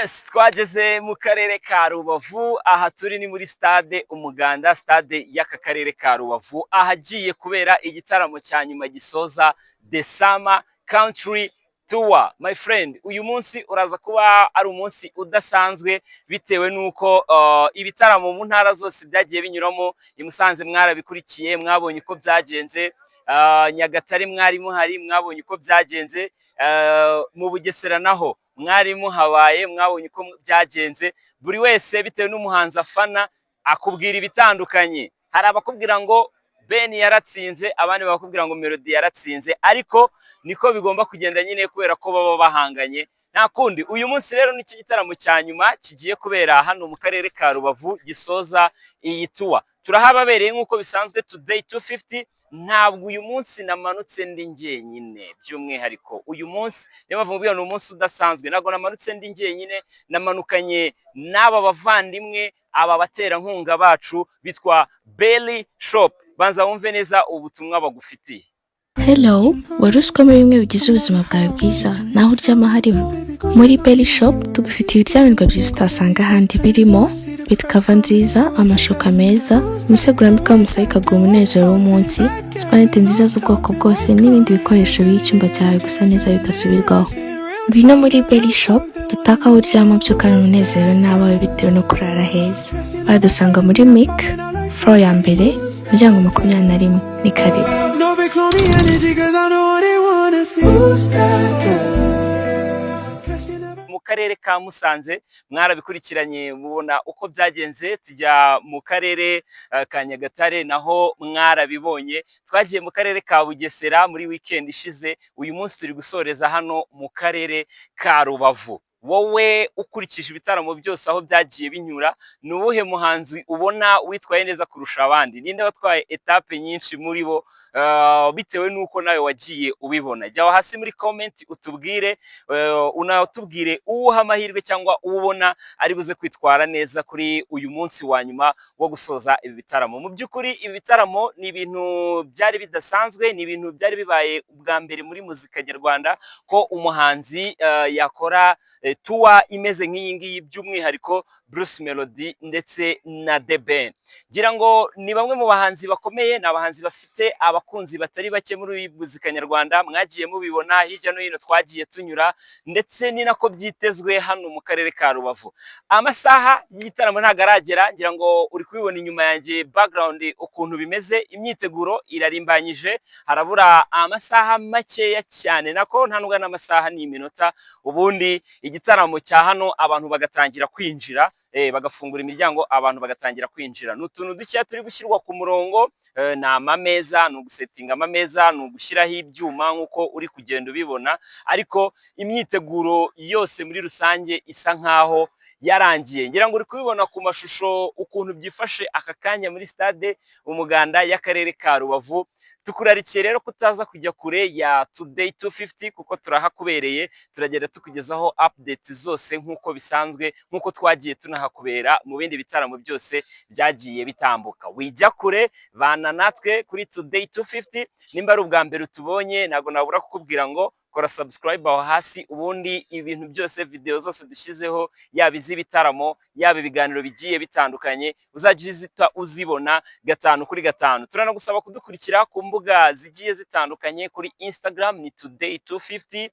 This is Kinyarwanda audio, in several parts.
Yes, twageze mu karere ka Rubavu, aha turi ni muri stade Umuganda, stade y'aka karere ka Rubavu, ahagiye kubera igitaramo cya nyuma gisoza The Summer Country Tour. My friend, uyu munsi uraza kuba ari umunsi udasanzwe bitewe nuko ibitaramo mu ntara zose byagiye binyuramo. I Musanze mwarabikurikiye, mwabonye uko byagenze. Nyagatare mwarimu hari, mwabonye uko byagenze. Mu Bugesera naho mwarimu habaye, mwabonye uko byagenze. Buri wese bitewe n'umuhanzi afana akubwira ibitandukanye. Hari abakubwira ngo Ben yaratsinze, abandi bakubwira ngo Melody yaratsinze, ariko niko bigomba kugenda nyine kubera ko baba bahanganye. Nta kundi, uyu munsi rero n'iki gitaramo cya nyuma kigiye kubera hano mu karere ka Rubavu gisoza iyi tour. Turahababereye nk'uko bisanzwe Today 250. Ntabwo uyu munsi namanutse ndi njyenyine, by'umwihariko uyu munsi niyo mpamvu mubwira ni umunsi udasanzwe. Ntabwo namanutse ndi njyenyine, namanukanye n'aba bavandimwe, aba baterankunga bacu bitwa Belly Shop. Banza wumve neza ubutumwa bagufitiye. Hello, wari uzi ko muri bimwe bigize ubuzima bwawe bwiza naho uryama harimo? Muri Belly Shop tugufitiye ibiryamirwa byiza utasanga ahandi, birimo bedscover nziza, amashuka meza, imisego urambikaho umusaya ikaguha umunezero w'umunsi, supanete nziza z'ubwoko bwose n'ibindi bikoresho biha icyumba cyawe gusa neza bidasubirwaho. Ngwino muri Belly Shop dutaka aho uryama byukana umunezero n'abawe bitewe no kurara heza. Badusanga muri MIC, floor ya mbere, umuryango 21. Ni karibu. Mu karere ka Musanze mwarabikurikiranye mubona uko byagenze. Tujya mu karere ka Nyagatare naho mwarabibonye. Twagiye mu karere ka Bugesera muri weekend ishize. Uyu munsi turi gusoreza hano mu karere ka Rubavu. Wowe ukurikije ibitaramo byose aho byagiye binyura, ni uwuhe muhanzi ubona witwaye neza kurusha abandi? Ninde watwaye etape nyinshi muri bo bitewe nuko nawe wagiye ubibona? Jya hasi muri comment utubwire, unatubwire uwuha amahirwe cyangwa ubona ari buze kwitwara neza kuri uyu munsi wa nyuma wo gusoza ibi bitaramo. Mu by'ukuri ibi bitaramo ni ibintu byari bidasanzwe, ni ibintu byari bibaye ubwa mbere muri muzika nyarwanda ko umuhanzi yakora tour imeze nk'iyi ngiyi, by'umwihariko Bruce Melody ndetse na The Ben. Ngira ngo ni bamwe mu bahanzi bakomeye, ni abahanzi bafite abakunzi batari bake muri muzika nyarwanda. Mwagiye mubibona hirya no hino twagiye tunyura, ndetse ni nako byitezwe hano mu karere ka Rubavu. Amasaha y'igitaramo ntago aragera, ngira ngo uri kubibona inyuma yanjye background ukuntu bimeze. Imyiteguro irarimbanyije, harabura amasaha makeya cyane, nako nta nubwo n'amasaha ni iminota, ubundi igitaramo cya hano abantu bagatangira kwinjira, bagafungura imiryango abantu bagatangira kwinjira. N'utuntu duke turi gushyirwa ku murongo, ni amameza, ni ugusetinga amameza, ni ugushyiraho ibyuma nk'uko uri kugenda ubibona, ariko imyiteguro yose muri rusange isa nkaho yarangiye. Ngira ngo uri kubibona ku mashusho ukuntu byifashe aka kanya muri stade Umuganda y'akarere ka Rubavu. Tukurarikiye rero kutaza kujya kure ya Today 250 kuko turahakubereye, turagenda tukugezaho updates zose nk'uko bisanzwe, nk'uko twagiye tunahakubera mu bindi bitaramo byose byagiye bitambuka. Wijya kure, bana natwe kuri Today 250. Nimba ari ubwa mbere utubonye, ntago nabura kukubwira ngo kora subscribe aho hasi, ubundi ibintu byose, video zose dushyizeho, yaba iz'ibitaramo, yaba ibiganiro bigiye bitandukanye, uzajya uzita uzibona 5 kuri 5. Turanagusaba kudukurikira ku mbuga zigiye zitandukanye. Kuri Instagram ni Today 250,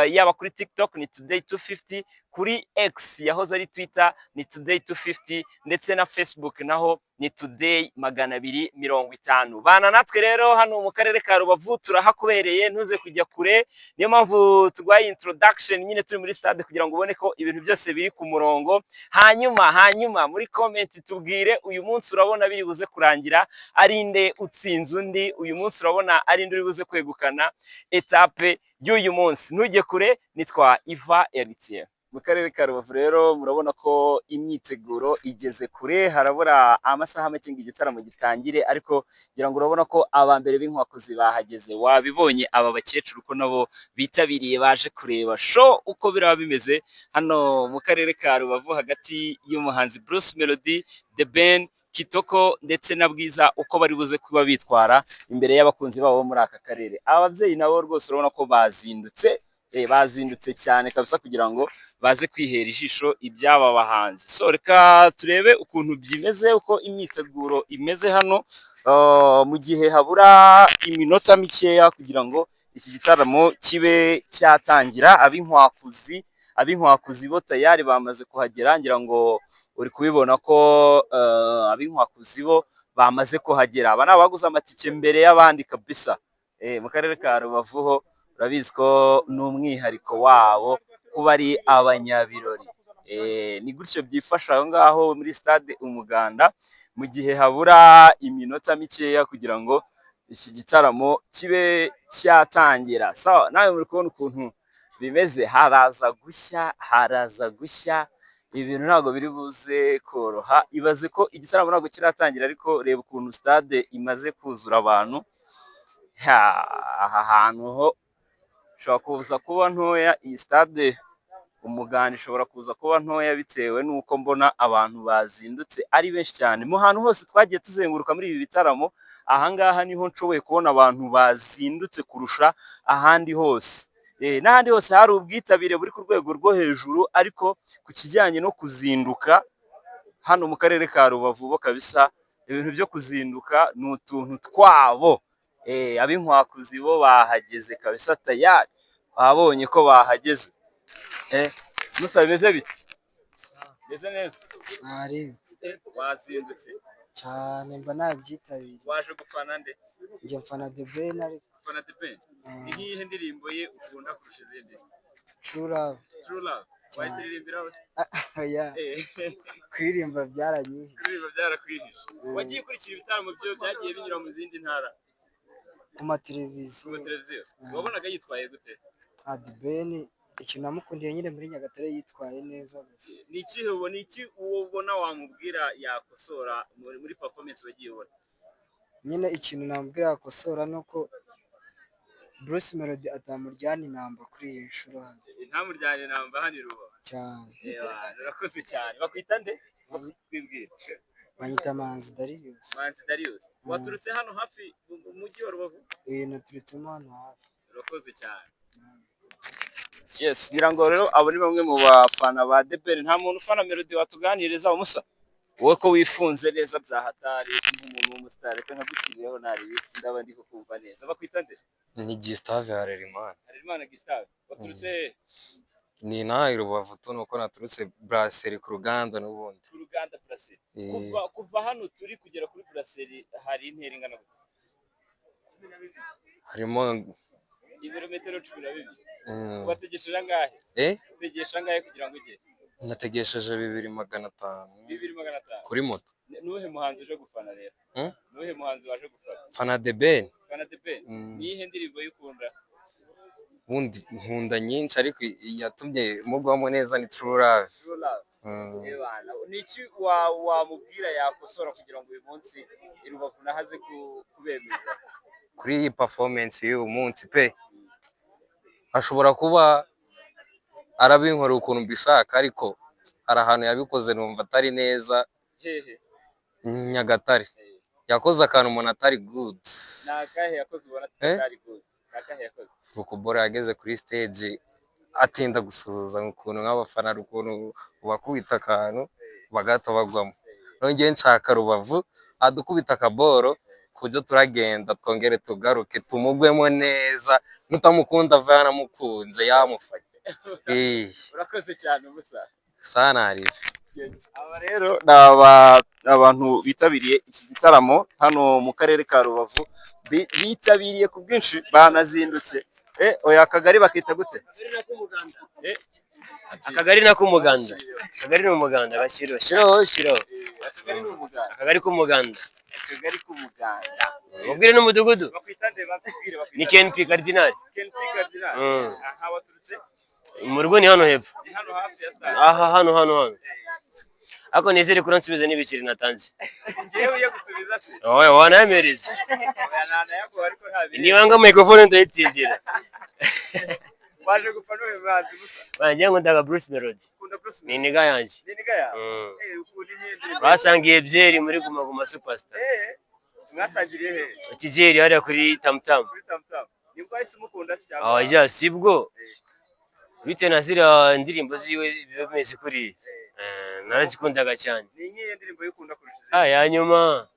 yaba kuri TikTok ni Today 250, kuri X yahoze ari Twitter ni Today 250, ndetse na Facebook naho ni Today 250. Bana natwe rero hano mu karere ka Rubavu turahakubereye, ntuze kujya kure. Niyo mpamvu tugwaye introduction nyine turi muri stade kugira ngo ubone ko ibintu byose biri ku murongo. Hanyuma muri comment tubwire uyu munsi urabona biri buze kurangira ari nde utsinze undi, uyu munsi urabona ari nde uri buze kwegukana etape y'uyu munsi. Ntujye kure, nitwa Iva Eritier. Mu karere ka Rubavu rero murabona ko imyiteguro igeze kure, harabura amasaha make ngo igitaramo gitangire, ariko ngira ngo urabona ko abambere b'inkwakuzi bahageze. Wabibonye aba bakecuru ko nabo bitabiriye baje kureba show uko biraba bimeze hano mu karere ka Rubavu, hagati y'umuhanzi Bruce Melody, The Ben, Kitoko ndetse na Bwiza, uko bari buze kuba bitwara imbere y'abakunzi babo muri aka karere. Ababyeyi nabo rwose urabona ko bazindutse bazindutse cyane kabisa kugira ngo baze kwihera ijisho iby'aba bahanzi. So reka turebe ukuntu byimeze, uko imyiteguro imeze hano mu gihe habura iminota mikeya kugira ngo iki gitaramo kibe cyatangira. Ab'inkwakuzi bo tayari bamaze kuhagera, ngira ngo uri kubibona ko ab'inkwakuzi bo bamaze kuhagera. Aba ni abaguze amatike mbere y'abandi kabisa. Mu karere ka Rubavu ho urabizi ko ni umwihariko wabo kuba ari abanyabirori. Ni gutyo byifasha aho ngaho muri stade Umuganda mu gihe habura iminota mikeya kugira ngo iki gitaramo kibe cyatangira. So nawe muri kubona ukuntu bimeze, haraza gushya, ibintu ntabwo biri buze koroha. Ibaze ko igitaramo ntabwo kiratangira ariko reba ukuntu stade imaze kuzura abantu. Aha hantu ho ishobora kuza kuba ntoya, iyi stade Umuganda ishobora kuza kuba ntoya bitewe n'uko mbona abantu bazindutse ari benshi cyane. Mu hantu hose twagiye tuzenguruka muri ibi bitaramo, ahangaha niho nshoboye kubona abantu bazindutse kurusha ahandi hose. N'ahandi hose hari ubwitabire buri ku rwego rwo hejuru, ariko ku kijyanye no kuzinduka hano mu karere ka Rubavu bo kabisa ibintu byo kuzinduka ni utuntu twabo. Ab'inkwakuzi bo bahageze kabisa tayari, babonye ko bahageze. Musa bimeze bite? Bimeze neza? Wazindutse cyane, mba nabyitabiriye. waje gufana nde? Njye mfana The Ben ariko. Gufana The Ben? Ni iyihe ndirimbo ye ukunda kurusha izindi? True Love. True Love. Wayitirimbira hose? Oya, kuririmba byaranyihije. Kuririmba byarakwihishe. Wagiye ukurikira ibitaramo byo byagiye binyura mu zindi ntara? Ku mateleviziyo. Ku mateleviziyo. Wabonaga yitwaye gute? The Ben ikintu namukundiye nyine muri Nyagatare yitwaye neza gusa. Ni iki ubona wamubwira yakosora muri performance wagiye ubona? Nyine ikintu namubwira yakosora nuko Bruce Melody atamuryana inamba kuri iyi nshuro hano. Ntamuryane inamba hano i Rubavu Cyane. Urakoze cyane. Bakwita nde? Twibwire. Banyita Manzi Darius. Manzi Darius. Waturutse hano hafi mu mujyi wa Rubavu? Naturutsemo hano hafi. Urakoze cyane. Yes, ngira ngo rero abo ni bamwe mu bafana ba The Ben. Nta muntu ufana Melody watuganiriza umusa? Wowe ko wifunze neza bya hatari nk'umuntu w'umustar, reka nkagushyiriyeho nari ndaba ndi kukumva neza. Bakwita nde? Ni Gustave Harerimana. Harerimana Gustave. Waturutse Ni naha i Rubavu nuko naturutse Brasserie ku ruganda n'ubundi. ku ruganda Brasserie. Kuva hano turi kugera kuri Brasserie hari intera ingana gute? Harimo ibirometero 12. Wategesheje angahe? Utegesha angahe kugira ngo ugere? Nategesheje 2500. 2500. Kuri moto. Nuhe muhanzi uje gufana rero? Nuhe muhanzi waje gufana? Fana The Ben. Fana The Ben. Nihe ndirimbo y'ukunda? Ubundi nkunda nyinshi ariko yatumye mugwamo neza ni True Love. True Love. Niki wamubwira yakosora kugira ngo uyu munsi i Rubavu nahaze kubemeza? Kuri iyi performance y'uyu munsi pe ashobora kuba arabinkora ukuntu mbishaka, ariko hari ahantu yabikoze numva atari neza. Hehe. Nyagatare yakoze akantu umuntu atari good. Nakahe yakoze ubona atari good? Nakahe yakoze? Rukubora yageze kuri stage atinda gusuhuza ukuntu nk'abafana, ukuntu bakubita akantu bagahita bagwamo. Nongeye nshaka Rubavu adukubita akaboro kujya turagenda twongere tugaruke tumugwemo neza, nutamukunda avana mukunze yamufanye. Urakoze cyane umusa. Sana ari. Aba rero abantu bitabiriye iki gitaramo hano mu karere ka Rubavu, bitabiriye ku bwinshi banazindutse. Oya akagari bakita gute? Akagari n'ak'umuganda. Akagari n'umuganda gashyiro. Shiro. Akagari k'umuganda. Akagari k'umuganda. Mubwire n'umudugudu. Bakwita nde? Bakubwire bakwita. Ni KNP Cardinal. KNP Cardinal. Aha waturutse? Mu rugo ni hano hepfo. Ni hano hafi ya stade. Aha hano. Ako nizere ko nsubiza n'ibiciri natanze. Yewe yo gusubiza se. Oya wanamereza. Yana yako ariko ntabi. Niba nga microphone ndayitsindira. Waje gufana uyu muhanzi musa? Banjye ngo ndaga Bruce Melody. Ukunda Bruce Ni niga yanjye. Ni niga ya? Ukunda inyendere. Basangiye byeri muri Guma Superstar. Mwasangiriye he? Ikizeri hariya kuri Tamtam. Kuri Tamtam. Nibwo ahise umukunda se cyangwa? Oya sibwo. bitewe na ziriya indirimbo ziwe biba bimeze kuriya. Narazikundaga cyane. ni iyihe ndirimbo yo ukunda kurusha izindi? Ya nyuma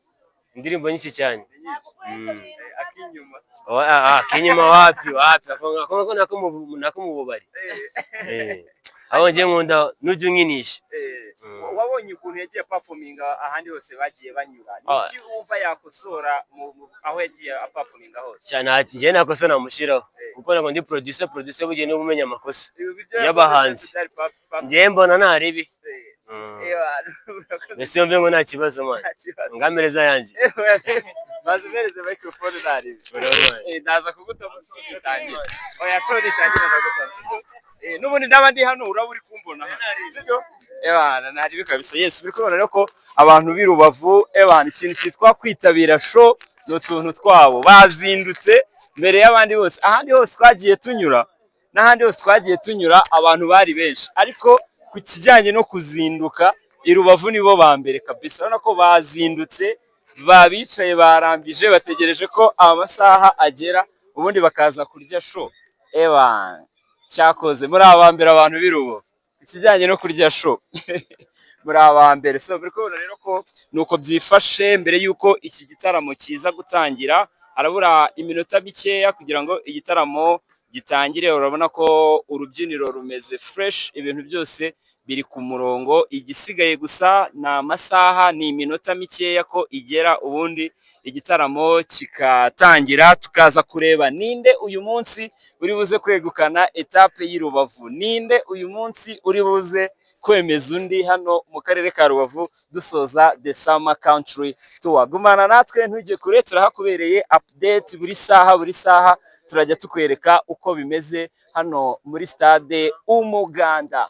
indirimbo nyinshi cyane. Akinyuma. Akinyuma wapi ako nako mu bubari. Aho ngiye nkunda n'ujya unkinisha. Wabonye ukuntu yagiye performinga ahandi hose bagiye banyura, niki wumva yakosora aho yagiye performinga hose? Cyane njye nakosa namushyiraho kuko ntabwo ndi producer bugiye no kumenya amakosa y'abahanzi. Njye mbona ntaribi. Mbese yumve ngo nta kibazo man, ngamereza yanjye bazumereze microphone ntaribi. Ndaza kugutama tangira. Oya sorry tangira ndagutama. N'ubundi ndaba ndi hano uraba uri kumbona hano, sibyo? Ntaribi kabisa. Yes, biri kubona rero ko abantu b'i Rubavu ikintu cyitwa kwitabira show n'utuntu twabo bazindutse mbere y'abandi bose. Ahandi hose twagiye tunyura n'ahandi hose twagiye tunyura abantu bari benshi, ariko ku kijyanye no kuzinduka i Rubavu nibo ba mbere kabisa. Urabona ko bazindutse, babicaye barambije bategereje ko amasaha agera ubundi bakaza kurya show. Cyakoze muri aba mbere abantu b'i Rubavu ikijyanye no kurya show muri aba mbere. So biri kubona rero ko nuko byifashe mbere yuko iki gitaramo kiza gutangira. Harabura iminota mikeya kugira ngo igitaramo gitangire. Urabona ko urubyiniro rumeze fresh, ibintu byose biri ku murongo. Igisigaye gusa ni amasaha, ni iminota mikeya ko igera ubundi igitaramo kikatangira, tukaza kureba ninde uyu munsi uri buze kwegukana etape y'i Rubavu, ninde uyu munsi uri buze kwemeza undi hano mu karere ka Rubavu dusoza the summer country tour. Gumana natwe ntujye kure, turahakubereye update buri saha turajya tukwereka uko bimeze hano muri stade Umuganda.